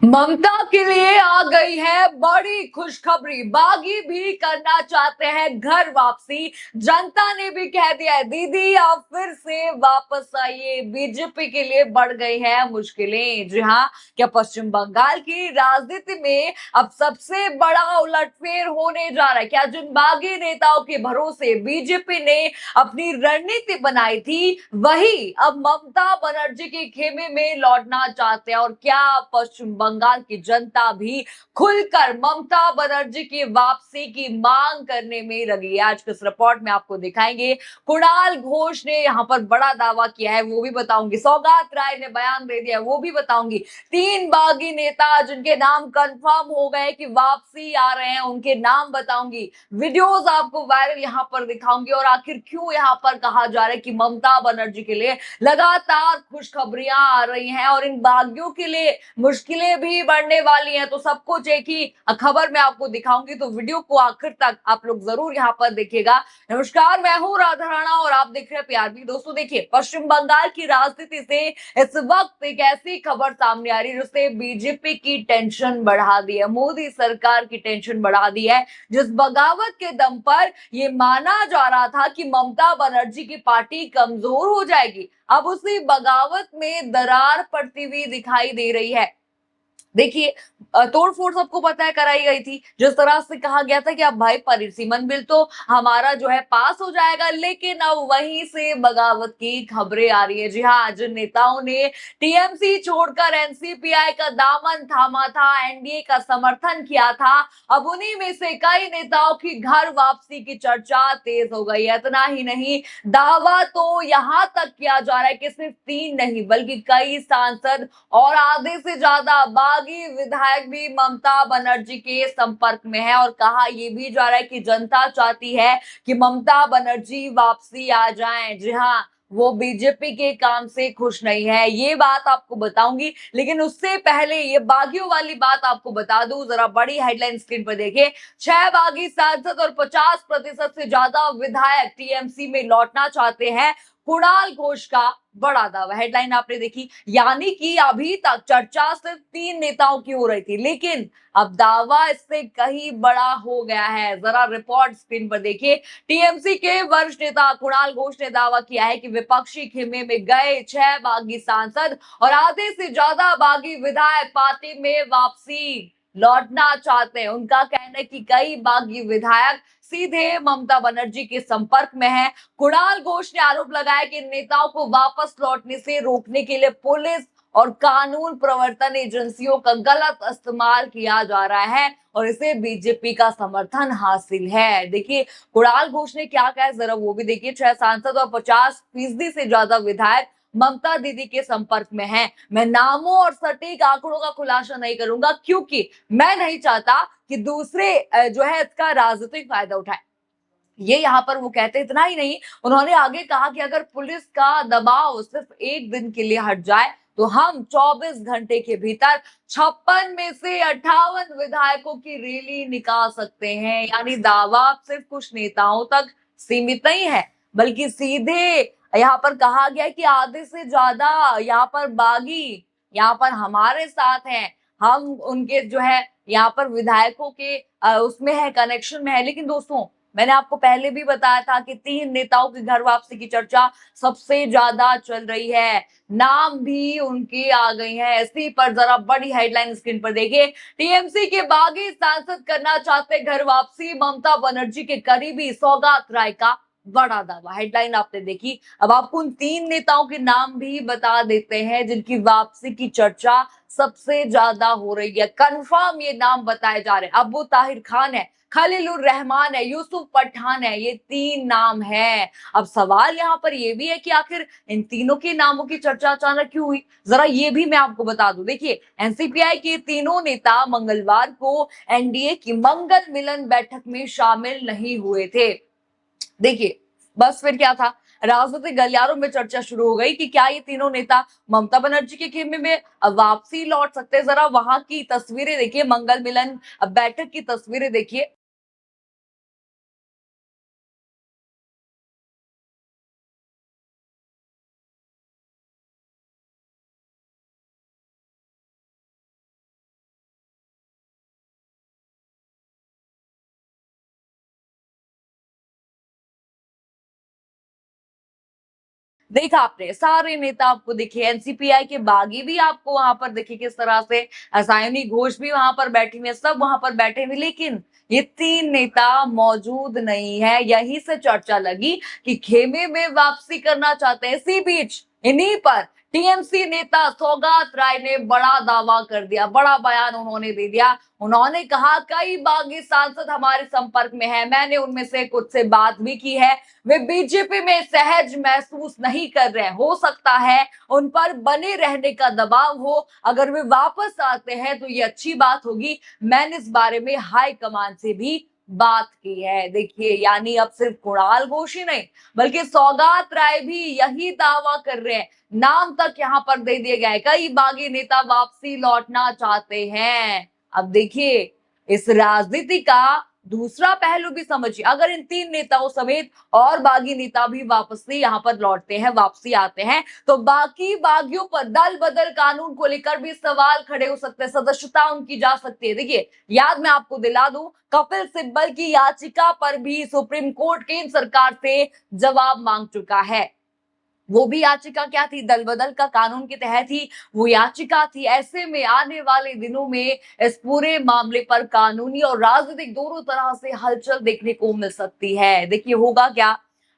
ममता के लिए आ गई है बड़ी खुशखबरी। बागी भी करना चाहते हैं घर वापसी। जनता ने भी कह दिया है दीदी आप फिर से वापस आइए। बीजेपी के लिए बढ़ गई है मुश्किलें। जी हाँ, क्या पश्चिम बंगाल की राजनीति में अब सबसे बड़ा उलटफेर होने जा रहा है? क्या जिन बागी नेताओं के भरोसे बीजेपी ने अपनी रणनीति बनाई थी वही अब ममता बनर्जी के खेमे में लौटना चाहते हैं। और क्या पश्चिम बंगाल की जनता भी खुलकर ममता बनर्जी की वापसी की मांग करने में लगी है? आज के इस रिपोर्ट में आपको दिखाएंगे। कुणाल घोष ने यहाँ पर बड़ा दावा किया है, वो भी बताऊंगी। सौगात राय ने बयान दे दिया, वो भी बताऊंगी। तीन बागी नेता जिनके नाम कंफर्म हो गए कि वापसी आ रहे हैं, उनके नाम बताऊंगी। वीडियोस आपको वायरल यहाँ पर दिखाऊंगी। और आखिर क्यों यहाँ पर कहा जा रहा है कि ममता बनर्जी के लिए लगातार खुशखबरियां आ रही हैं और इन बागियों के लिए मुश्किलें भी बढ़ने वाली हैं, तो सब कुछ एक ही खबर में आपको दिखाऊंगी। तो वीडियो को आखिर तक आप लोग जरूर यहाँ पर देखिएगा। नमस्कार, मैं हूँ राधा राणा और आप देख रहे हैं प्यारवी। दोस्तों देखिए, पश्चिम बंगाल की राजनीति से इस वक्त एक ऐसी खबर सामने आ रही है जिससे बीजेपी की टेंशन बढ़ा दी है, मोदी सरकार की टेंशन बढ़ा दी है। जिस बगावत के दम पर ये माना जा रहा था कि ममता बनर्जी की पार्टी कमजोर हो जाएगी, अब उसी बगावत में दरार पड़ती हुई दिखाई दे रही है। देखिए, तोड़फोड़ सबको पता है कराई गई थी। जिस तरह से कहा गया था कि अब भाई परिसीमन बिल तो हमारा जो है पास हो जाएगा, लेकिन अब वहीं से बगावत की खबरें आ रही है। जी हाँ, जिन नेताओं ने टीएमसी छोड़कर एनसीपीआई का दामन थामा था, एनडीए का समर्थन किया था, अब उन्हीं में से कई नेताओं की घर वापसी की चर्चा तेज हो गई है। इतना ही नहीं, दावा तो यहां तक किया जा रहा है कि सिर्फ तीन नहीं बल्कि कई सांसद और आधे से ज्यादा बागी विधायक भी ममता बनर्जी के संपर्क में है। और कहा यह भी जा रहा है कि जनता चाहती है कि ममता बनर्जी वापसी आ जाएं। जी हाँ, वो बीजेपी के काम से खुश नहीं है, ये बात आपको बताऊंगी। लेकिन उससे पहले ये बागियों वाली बात आपको बता दूं, जरा बड़ी हेडलाइन स्क्रीन पर देखिए। 6 बागी सांसद और 50% से ज्यादा विधायक टीएमसी में लौटना चाहते हैं, कुणाल घोष का बड़ा दावा। हेडलाइन आपने देखी, यानी कि अभी तक चर्चा सिर्फ तीन नेताओं की हो रही थी, लेकिन अब दावा इससे कहीं बड़ा हो गया है। जरा रिपोर्ट स्क्रीन पर देखिए। टीएमसी के वरिष्ठ नेता कुणाल घोष ने दावा किया है कि विपक्षी खेमे में गए 6 बागी सांसद और आधे से ज्यादा बागी विधायक पार्टी में वापसी लौटना चाहते हैं। उनका कहना है कि कई बागी विधायक सीधे ममता बनर्जी के संपर्क में है। कुणाल घोष ने आरोप लगाया कि नेताओं को वापस लौटने से रोकने के लिए पुलिस और कानून प्रवर्तन एजेंसियों का गलत इस्तेमाल किया जा रहा है और इसे बीजेपी का समर्थन हासिल है। देखिए, कुणाल घोष ने क्या कहा, जरा वो भी देखिए। 6 सांसद और 50% से ज्यादा विधायक ममता दीदी के संपर्क में हैं। मैं नामों और सटीक आंकड़ों का खुलासा नहीं करूंगा क्योंकि मैं नहीं चाहता कि दूसरे जो है इसका राजनीतिक फायदा उठाए। ये यहाँ पर वो कहते, इतना ही नहीं, उन्होंने आगे कहा कि अगर पुलिस का दबाव सिर्फ एक दिन के लिए हट जाए तो हम 24 घंटे के भीतर 56 में से 58 विधायकों की रैली निकाल सकते हैं। यानी दावा सिर्फ कुछ नेताओं तक सीमित नहीं है, बल्कि सीधे यहाँ पर कहा गया कि आधे से ज्यादा यहाँ पर बागी यहाँ पर हमारे साथ हैं। हम उनके जो है यहाँ पर विधायकों के उसमें है, कनेक्शन में है। लेकिन दोस्तों, मैंने आपको पहले भी बताया था कि तीन नेताओं की घर वापसी की चर्चा सबसे ज्यादा चल रही है, नाम भी उनके आ गई हैं। इसी पर जरा बड़ी हेडलाइन स्क्रीन पर देखिए। टीएमसी के बागी सांसद करना चाहते घर वापसी, ममता बनर्जी के करीबी सौगात राय का बड़ा दावा। हेडलाइन आपने देखी। अब आपको उन तीन नेताओं के नाम भी बता देते हैं जिनकी वापसी की चर्चा सबसे ज्यादा हो रही है। कंफर्म ये नाम बताए जा रहे हैं। अबू ताहिर खान है, खलीलुर रहमान है, यूसुफ पठान है, ये तीन नाम है। अब सवाल यहाँ पर ये भी है कि आखिर इन तीनों के नामों की चर्चा अचानक क्यों हुई, जरा ये भी मैं आपको बता दूं। देखिए, एनसीपीआई के तीनों नेता मंगलवार को एनडीए की मंगल मिलन बैठक में शामिल नहीं हुए थे। देखिए, बस फिर क्या था, राजनीतिक गलियारों में चर्चा शुरू हो गई कि क्या ये तीनों नेता ममता बनर्जी के खेमे में वापसी लौट सकते हैं। जरा वहां की तस्वीरें देखिए, मंगल मिलन बैठक की तस्वीरें देखिए। देखा आपने सारे नेता आपको दिखे, एनसीपीआई के बागी भी आपको वहां पर दिखे किस तरह से, सायनी घोष भी वहां पर बैठी हुई, सब वहां पर बैठे हुए, लेकिन ये तीन नेता मौजूद नहीं है। यहीं से चर्चा लगी कि खेमे में वापसी करना चाहते हैं। इसी बीच इन्हीं पर टीएमसी नेता सौगात राय ने बड़ा दावा कर दिया, बड़ा बयान उन्होंने दे दिया। उन्होंने कहा कई बागी सांसद हमारे संपर्क में है, मैंने उनमें से कुछ से बात भी की है, वे बीजेपी में सहज महसूस नहीं कर रहे हैं, हो सकता है उन पर बने रहने का दबाव हो, अगर वे वापस आते हैं तो ये अच्छी बात होगी। मैंने इस बारे में हाई कमान से भी बात की है। देखिए, यानी अब सिर्फ कुणाल घोष ही नहीं बल्कि सौगात राय भी यही दावा कर रहे हैं, नाम तक यहाँ पर दे दिए गए, कई बागी नेता वापसी लौटना चाहते हैं। अब देखिए, इस राजनीति का दूसरा पहलू भी समझिए, अगर इन तीन नेताओं समेत और बागी नेता भी वापस से यहाँ पर लौटते हैं, वापसी आते हैं, तो बाकी बागियों पर दल बदल कानून को लेकर भी सवाल खड़े हो सकते हैं, सदस्यता उनकी जा सकती है। देखिए, याद मैं आपको दिला दूं, कपिल सिब्बल की याचिका पर भी सुप्रीम कोर्ट केंद्र सरकार से जवाब मांग चुका है। वो भी याचिका क्या थी, दल बदल का कानून के तहत ही वो याचिका थी। ऐसे में आने वाले दिनों में इस पूरे मामले पर कानूनी और राजनीतिक दोनों तरह से हलचल देखने को मिल सकती है। देखिए होगा क्या,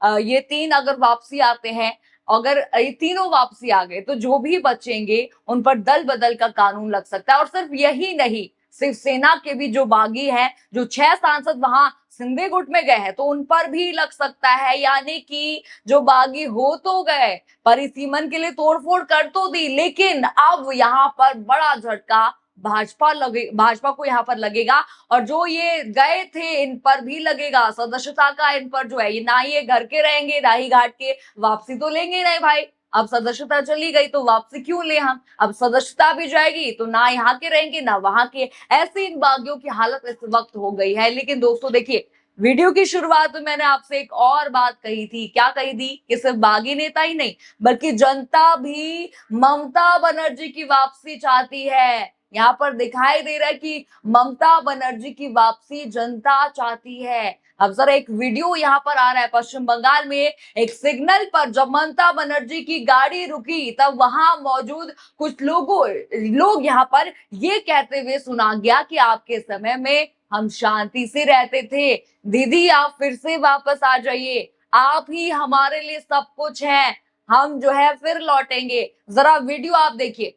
ये तीन अगर वापसी आते हैं, अगर ये तीनों वापसी आ गए तो जो भी बचेंगे उन पर दल बदल का कानून लग सकता है। और सिर्फ यही नहीं, शिवसेना के भी जो बागी हैं, जो 6 सांसद वहां सिंधे गुट में गए हैं, तो उन पर भी लग सकता है। यानी कि जो बागी हो तो गए, परिसीमन के लिए तोड़फोड़ कर तो दी, लेकिन अब यहाँ पर बड़ा झटका भाजपा को यहाँ पर लगेगा, और जो ये गए थे इन पर भी लगेगा। सदस्यता का इन पर जो है, ये ना ये घर के रहेंगे ना ही घाट के, वापसी तो लेंगे नहीं भाई। अब सदस्यता चली गई तो वापसी क्यों ले हम, अब सदस्यता भी जाएगी तो ना यहाँ के रहेंगे ना वहां के। ऐसी इन बागियों की हालत इस वक्त हो गई है। लेकिन दोस्तों देखिए, वीडियो की शुरुआत में मैंने आपसे एक और बात कही थी, क्या कही थी, कि सिर्फ बागी नेता ही नहीं बल्कि जनता भी ममता बनर्जी की वापसी चाहती है। यहाँ पर दिखाई दे रहा है कि ममता बनर्जी की वापसी जनता चाहती है। अब जरा एक वीडियो यहाँ पर आ रहा है, पश्चिम बंगाल में एक सिग्नल पर जब ममता बनर्जी की गाड़ी रुकी, तब वहां मौजूद कुछ लोग यहाँ पर ये कहते हुए सुना गया कि आपके समय में हम शांति से रहते थे, दीदी आप फिर से वापस आ जाइए, आप ही हमारे लिए सब कुछ हैं, हम जो है फिर लौटेंगे। जरा वीडियो आप देखिए।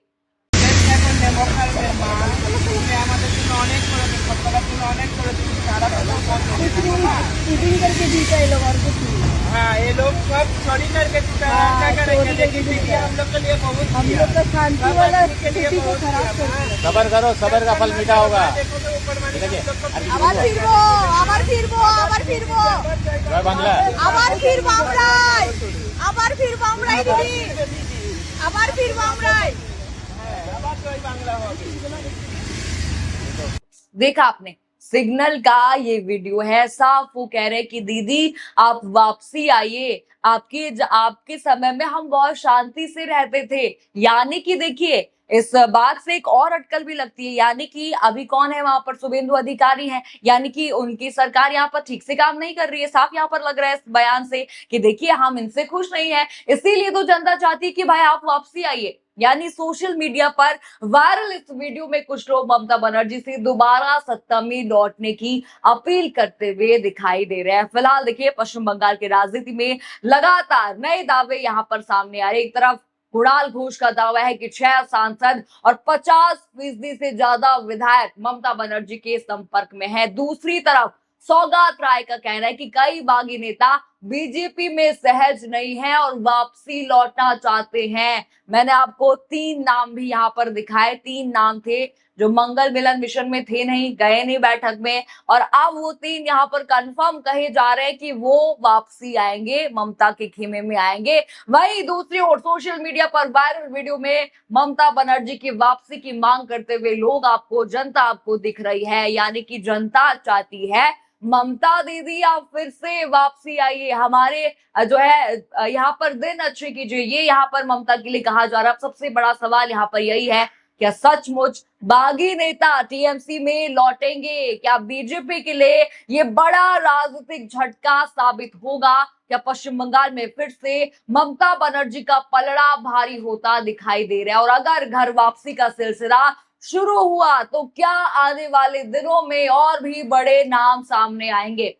हाँ, ये लोग सब चोरी करके चुका है, क्या करेंगे, लेकिन मीडिया हम लोग के लिए बहुत हम लोग का शांति वाला स्थिति को खराब कर दिया। सबर करो, सबर का फल मीठा होगा। আবার ফিরবো, আবার ফিরবো, আবার ফিরবো, জয় বাংলা। আবার ফিরবো আমরাই, আবার ফিরবো আমরাই দিদি, আবার ফিরবো আমরাই। देखा आपने, सिग्नल का ये वीडियो है, साफ वो कह रहे कि दीदी आप वापसी आइए, आपके समय में हम बहुत शांति से रहते थे। यानी कि देखिए, इस बात से एक और अटकल भी लगती है, यानी कि अभी कौन है वहां पर, शुभेंदु अधिकारी हैं, यानी कि उनकी सरकार यहाँ पर ठीक से काम नहीं कर रही है। साफ यहाँ पर लग रहा है इस बयान से कि देखिए हम इनसे खुश नहीं है, इसीलिए तो जनता चाहती है कि भाई आप वापसी आइए। यानी सोशल मीडिया पर वायरल इस वीडियो में कुछ लोग ममता बनर्जी से दोबारा सत्ता में लौटने की अपील करते हुए दिखाई दे रहे हैं। फिलहाल देखिए, पश्चिम बंगाल की राजनीति में लगातार नए दावे यहाँ पर सामने आ रहे। एक तरफ कुणाल घोष का दावा है कि 6 सांसद और 50% से ज्यादा विधायक ममता बनर्जी के संपर्क में है। दूसरी तरफ सौगात राय का कहना है कि कई बागी नेता बीजेपी में सहज नहीं है और वापसी लौटना चाहते हैं। मैंने आपको 3 नाम भी यहाँ पर दिखाए, 3 नाम थे जो मंगल मिलन मिशन में थे नहीं, गए नहीं बैठक में, और अब वो 3 यहाँ पर कंफर्म कहे जा रहे हैं कि वो वापसी आएंगे, ममता के खेमे में आएंगे। वहीं दूसरी ओर सोशल मीडिया पर वायरल वीडियो में ममता बनर्जी की वापसी की मांग करते हुए जनता आपको दिख रही है। यानी कि जनता चाहती है ममता दीदी आप फिर से वापसी आइए, हमारे जो है यहाँ पर दिन अच्छे कीजिए, ये यहाँ पर ममता के लिए कहा जा रहा है। सबसे बड़ा सवाल यहाँ पर यही है क्या सचमुच बागी नेता टीएमसी में लौटेंगे? क्या बीजेपी के लिए ये बड़ा राजनीतिक झटका साबित होगा? क्या पश्चिम बंगाल में फिर से ममता बनर्जी का पलड़ा भारी होता दिखाई दे रहा है? और अगर घर वापसी का सिलसिला शुरू हुआ तो क्या आने वाले दिनों में और भी बड़े नाम सामने आएंगे?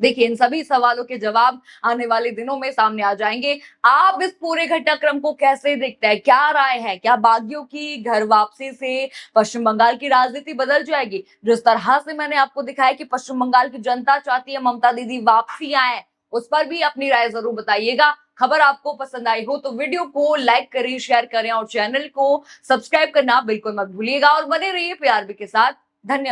देखिए, इन सभी सवालों के जवाब आने वाले दिनों में सामने आ जाएंगे। आप इस पूरे घटनाक्रम को कैसे देखते हैं? क्या राय है? क्या बागियों की घर वापसी से पश्चिम बंगाल की राजनीति बदल जाएगी? जिस तरह से मैंने आपको दिखाया कि पश्चिम बंगाल की जनता चाहती है ममता दीदी वापसी आए, उस पर भी अपनी राय जरूर बताइएगा। खबर आपको पसंद आई हो तो वीडियो को लाइक करें, शेयर करें और चैनल को सब्सक्राइब करना बिल्कुल मत भूलिएगा और बने रहिए पीआरबी के साथ। धन्यवाद।